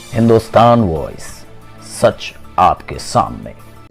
Hindustan voice, सच आपके सामने।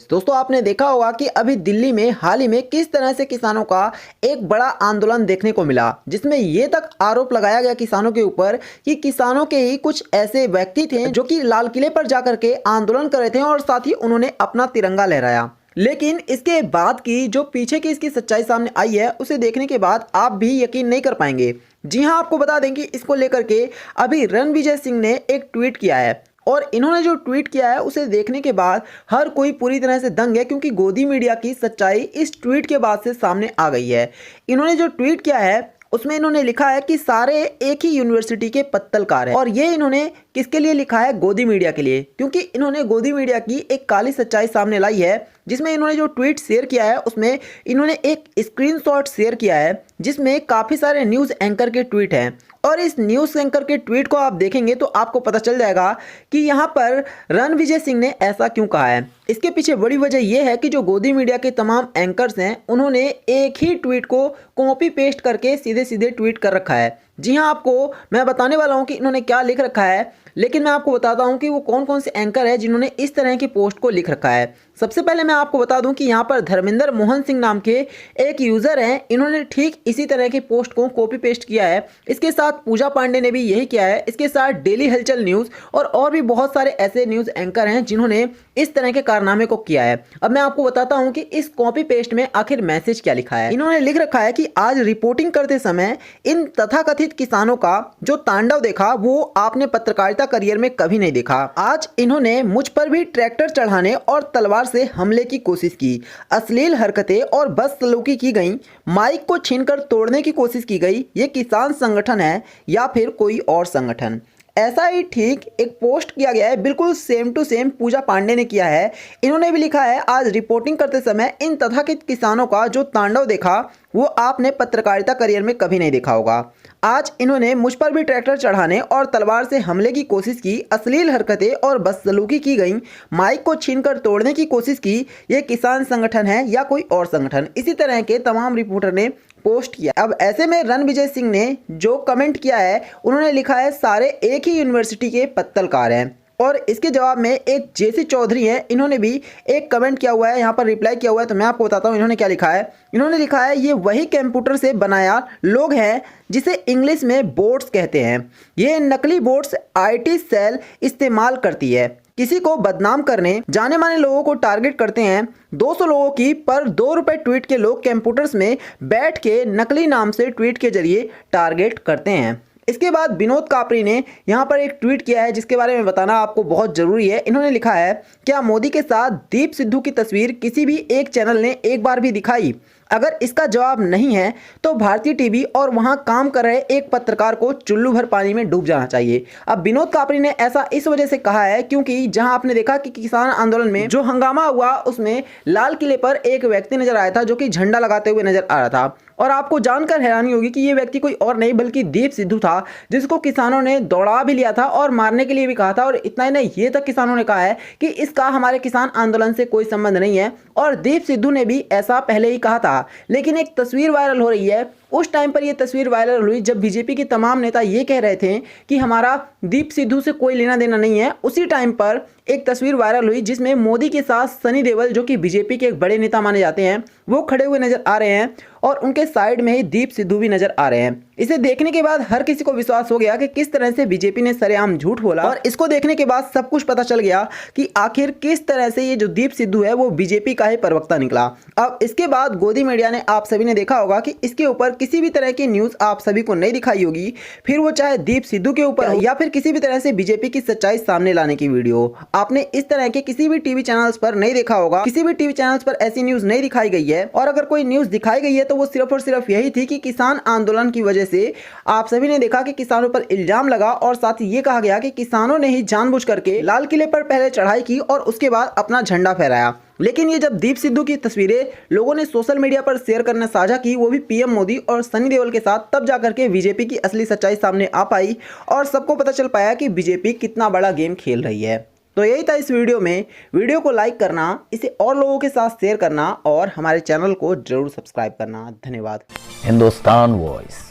दोस्तों, आपने देखा होगा कि अभी दिल्ली में हाल ही में किस तरह से किसानों का एक बड़ा आंदोलन देखने को मिला, जिसमें ये तक आरोप लगाया गया किसानों के ऊपर कि किसानों के ही कुछ ऐसे व्यक्ति थे जो कि लाल किले पर जाकर के आंदोलन कर रहे थे और साथ ही उन्होंने अपना तिरंगा लहराया। लेकिन इसके बाद की जो पीछे की इसकी सच्चाई सामने आई है, उसे देखने के बाद आप भी यकीन नहीं कर पाएंगे। जी हाँ, आपको बता दें कि इसको लेकर के अभी रणविजय सिंह ने एक ट्वीट किया है और इन्होंने जो ट्वीट किया है उसे देखने के बाद हर कोई पूरी तरह से दंग है, क्योंकि गोदी मीडिया की सच्चाई इस ट्वीट के बाद से सामने आ गई है। इन्होंने जो ट्वीट किया है उसमें इन्होंने लिखा है कि सारे एक ही यूनिवर्सिटी के पत्तलकार हैं, और ये इन्होंने किसके लिए लिखा है? गोदी मीडिया के लिए, क्योंकि इन्होंने गोदी मीडिया की एक काली सच्चाई सामने लाई है, जिसमें इन्होंने जो ट्वीट शेयर किया है उसमें इन्होंने एक स्क्रीनशॉट शेयर किया है जिसमें काफ़ी सारे न्यूज़ एंकर के ट्वीट हैं। और इस न्यूज़ एंकर के ट्वीट को आप देखेंगे तो आपको पता चल जाएगा कि यहाँ पर रणविजय सिंह ने ऐसा क्यों कहा है। इसके पीछे बड़ी वजह यह है कि जो गोदी मीडिया के तमाम एंकर्स हैं उन्होंने एक ही ट्वीट को कॉपी पेस्ट करके सीधे सीधे ट्वीट कर रखा है। जी हाँ, आपको मैं बताने वाला हूँ कि इन्होंने क्या लिख रखा है, लेकिन मैं आपको बताता हूँ कि वो कौन कौन से एंकर है जिन्होंने इस तरह की पोस्ट को लिख रखा है। सबसे पहले मैं आपको बता दूं कि यहाँ पर धर्मेंद्र मोहन सिंह नाम के एक यूज़र हैं, इन्होंने ठीक इसी तरह की पोस्ट को कॉपी पेस्ट किया है। इसके साथ पूजा पांडे ने भी यही किया है। इसके साथ डेली हलचल न्यूज़ और भी बहुत सारे ऐसे न्यूज़ एंकर हैं जिन्होंने इस तरह के कारनामे को किया है। अब मैं आपको बताता हूँ कि इस कॉपी पेस्ट में आखिर मैसेज क्या लिखा है। इन्होंने लिख रखा है कि आज रिपोर्टिंग करते समय इन तथाकथित किसानों का जो तांडव देखा वो आपने पत्रकारिता करियर में कभी नहीं देखा। आज इन्होंने मुझ पर भी ट्रैक्टर चढ़ाने और तलवार से हमले की कोशिश की, अश्लील हरकतें और बदसलूकी की गई, माइक को छीनकर तोड़ने की कोशिश की गई। ये किसान संगठन है या फिर कोई और संगठन? ऐसा ही ठीक एक पोस्ट किया गया है, बिल्कुल सेम टू सेम पूजा पांडे ने किया है। इन्होंने भी लिखा है, आज रिपोर्टिंग करते समय इन तथाकथित किसानों का जो तांडव देखा वो आपने पत्रकारिता करियर में कभी नहीं देखा होगा। आज इन्होंने मुझ पर भी ट्रैक्टर चढ़ाने और तलवार से हमले की कोशिश की, अश्लील हरकतें और बदसलूकी की गई, माइक को छीनकर तोड़ने की कोशिश की। ये किसान संगठन है या कोई और संगठन? इसी तरह के तमाम रिपोर्टर ने पोस्ट किया। अब ऐसे में रणविजय सिंह ने जो कमेंट किया है उन्होंने लिखा है, सारे एक ही यूनिवर्सिटी के पत्तलकार हैं। और इसके जवाब में एक जेसी चौधरी है, इन्होंने भी एक कमेंट किया हुआ है, यहाँ पर रिप्लाई किया हुआ है। तो मैं आपको बताता हूँ इन्होंने क्या लिखा है। इन्होंने लिखा है, ये वही कंप्यूटर से बनाया लोग हैं जिसे इंग्लिश में बोट्स कहते हैं। ये नकली बोट्स आईटी सेल इस्तेमाल करती है, किसी को बदनाम करने जाने माने लोगों को टारगेट करते हैं। 200 लोगों की पर 2 रुपए ट्वीट के लोग कंप्यूटर्स में बैठ के नकली नाम से ट्वीट के जरिए टारगेट करते हैं। इसके बाद विनोद कापरी ने यहाँ पर एक ट्वीट किया है जिसके बारे में बताना आपको बहुत ज़रूरी है। इन्होंने लिखा है, क्या मोदी के साथ दीप सिद्धू की तस्वीर किसी भी एक चैनल ने एक बार भी दिखाई? अगर इसका जवाब नहीं है तो भारतीय टीवी और वहां काम कर रहे एक पत्रकार को चुल्लू भर पानी में डूब जाना चाहिए। अब विनोद कापरी ने ऐसा इस वजह से कहा है क्योंकि जहां आपने देखा कि किसान आंदोलन में जो हंगामा हुआ उसमें लाल किले पर एक व्यक्ति नजर आया था जो कि झंडा लगाते हुए नजर आ रहा था, और आपको जानकर हैरानी होगी कि ये व्यक्ति कोई और नहीं बल्कि दीप सिद्धू था, जिसको किसानों ने दौड़ा भी लिया था और मारने के लिए भी कहा था। और इतना ही नहीं, ये तक किसानों ने कहा है कि इसका हमारे किसान आंदोलन से कोई संबंध नहीं है, और दीप सिद्धू ने भी ऐसा पहले ही कहा था। लेकिन एक तस्वीर वायरल हो रही है, उस टाइम पर यह तस्वीर वायरल हुई जब बीजेपी के तमाम नेता ये कह रहे थे कि हमारा दीप सिद्धू से कोई लेना देना नहीं है। उसी टाइम पर एक तस्वीर वायरल हुई जिसमें मोदी के साथ सनी देओल, जो कि बीजेपी के एक बड़े नेता माने जाते हैं, वो खड़े हुए नजर आ रहे हैं और उनके साइड में ही दीप सिद्धू भी नजर आ रहे हैं। इसे देखने के बाद हर किसी को विश्वास हो गया कि किस तरह से बीजेपी ने सरेआम झूठ बोला, और इसको देखने के बाद सब कुछ पता चल गया कि आखिर किस तरह से ये जो दीप सिद्धू है वो बीजेपी का ही प्रवक्ता निकला। अब इसके बाद गोदी मीडिया ने, आप सभी ने देखा होगा कि इसके ऊपर किसी भी तरह की न्यूज़ आप सभी को नहीं दिखाई होगी, फिर वो चाहे दीप सिद्धू के ऊपर या फिर किसी भी तरह से बीजेपी की सच्चाई सामने लाने की वीडियो आपने इस तरह के किसी भी टीवी चैनल्स पर नहीं देखा होगा। किसी भी टीवी चैनल्स पर ऐसी न्यूज़ नहीं दिखाई गई है, और अगर कोई न्यूज़ दिखाई गई है तो वो सिर्फ और सिर्फ यही थी कि किसान आंदोलन की वजह से आप सभी ने देखा कि किसानों पर इल्जाम लगा, और साथ ही ये कहा गया कि किसानों ने ही जानबूझ करके लाल किले पर पहले चढ़ाई की और उसके बाद अपना झंडा फहराया। लेकिन ये जब दीप सिद्धू की तस्वीरें लोगों ने सोशल मीडिया पर शेयर करना साझा की, वो भी पीएम मोदी और सनी देओल के साथ, तब जाकर के बीजेपी की असली सच्चाई सामने आ पाई और सबको पता चल पाया कि बीजेपी कितना बड़ा गेम खेल रही है। तो यही था इस वीडियो में। वीडियो को लाइक करना, इसे और लोगों के साथ शेयर करना और हमारे चैनल को जरूर सब्सक्राइब करना। धन्यवाद। हिंदुस्तान वॉइस,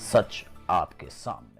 सच आपके सामने।